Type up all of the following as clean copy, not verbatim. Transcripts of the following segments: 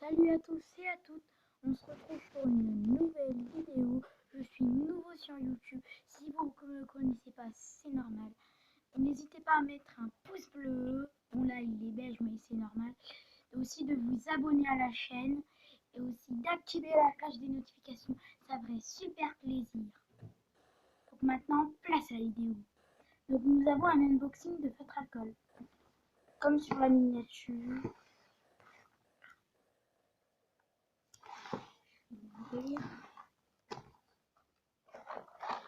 Salut à tous et à toutes, on se retrouve pour une nouvelle vidéo. Je suis nouveau sur YouTube, si vous ne me connaissez pas c'est normal. N'hésitez pas à mettre un pouce bleu, bon là il est beige mais c'est normal. Et aussi de vous abonner à la chaîne et aussi d'activer la cloche des notifications, ça ferait super plaisir. Donc maintenant place à la vidéo. Donc nous avons un unboxing de Feutre Alcool, comme sur la miniature.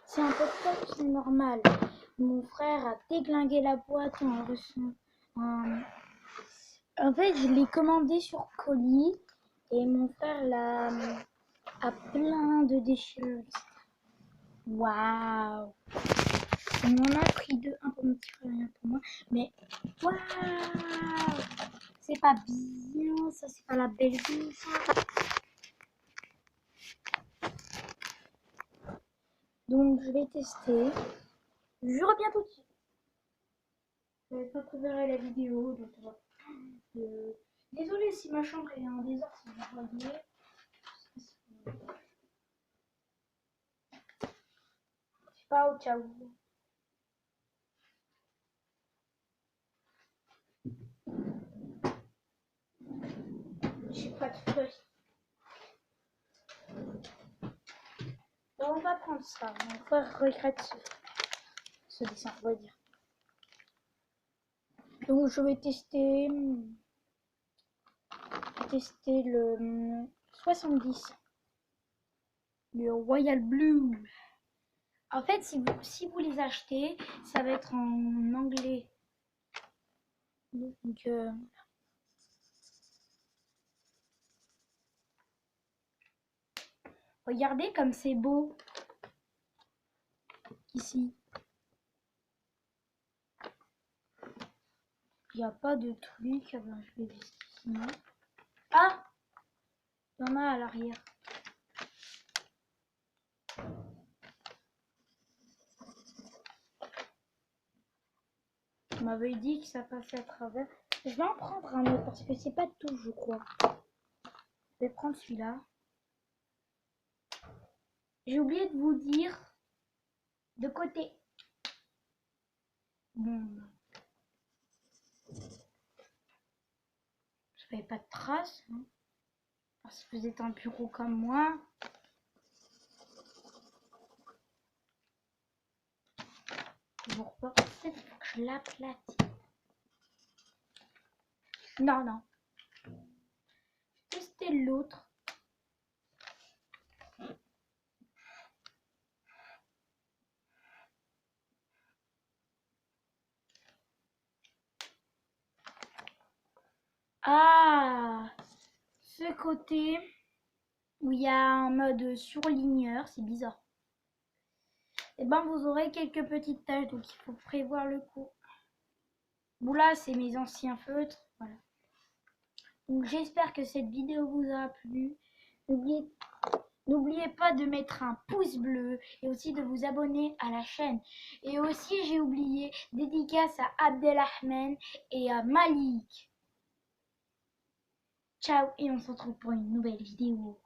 C'est un podcast, c'est normal. Mon frère a déglingué la boîte en fait, je l'ai commandé sur colis et mon frère a plein de déchirures. Waouh! On en a pris deux, un pour mon petit frère et un pour moi. Mais waouh! C'est pas bien, ça, c'est pas la belle vie, ça. Donc, je vais tester. Je reviens tout de suite. Je n'avais pas préparé la vidéo, donc désolée si ma chambre est en désordre, si vous voyez. Je sais pas, au cas où. J'ai pas de feuilles. Donc on va prendre ça. Mon frère regrette ce dessin, on va dire. Donc je vais tester le 70. Le Royal Blue. En fait, si vous les achetez, ça va être en anglais. Donc, regardez comme c'est beau. Ici. Il n'y a pas de truc. Alors, je vais dessiner. Ah! Il y en a à l'arrière. On m'avait dit que ça passait à travers. Je vais en prendre un autre parce que c'est pas tout, je crois. Je vais prendre celui-là. J'ai oublié de vous dire de côté. Bon. Je fais pas de traces. Hein, parce que vous êtes un bureau comme moi. Bon, peut-être que je l'aplatis. Non. Tester l'autre. Ah, ce côté où il y a un mode surligneur, c'est bizarre. Et ben vous aurez quelques petites taches, donc il faut prévoir le coup. Bon là c'est mes anciens feutres, voilà. Donc j'espère que cette vidéo vous aura plu. N'oubliez pas de mettre un pouce bleu et aussi de vous abonner à la chaîne. Et aussi j'ai oublié, dédicace à Abdelrahman et à Malik. Ciao et on se retrouve pour une nouvelle vidéo.